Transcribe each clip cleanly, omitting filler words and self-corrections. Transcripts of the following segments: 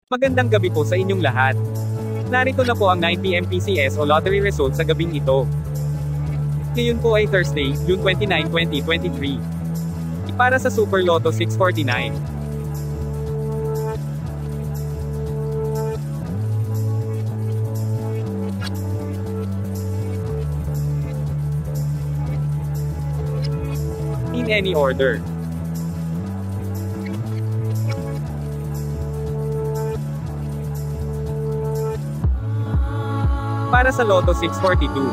Magandang gabi po sa inyong lahat. Narito na po ang 9 PM PCS o lottery results sa gabing ito. Ngayon po ay Thursday, June 29, 2023. Para sa Super Lotto 649. In any order. Para sa Lotto 642.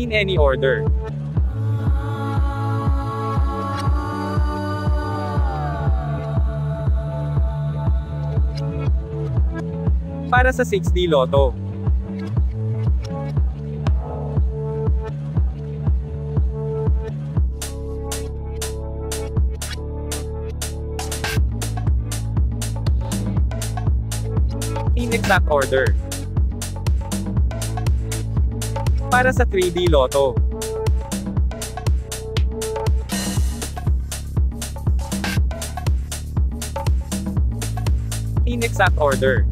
In any order. Para sa 6D Lotto. In exact order. Para sa 3D Lotto. In exact order.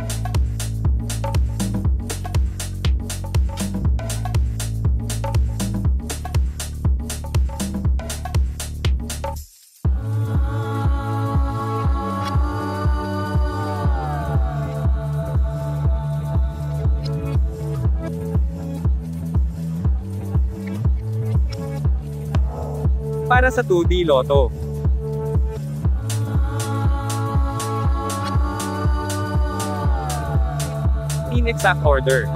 Para sa 2D Lotto. In exact order.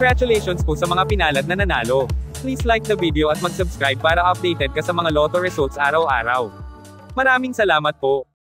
Congratulations po sa mga pinalad na nanalo. Please like the video at mag-subscribe para updated ka sa mga lotto results araw-araw. Maraming salamat po.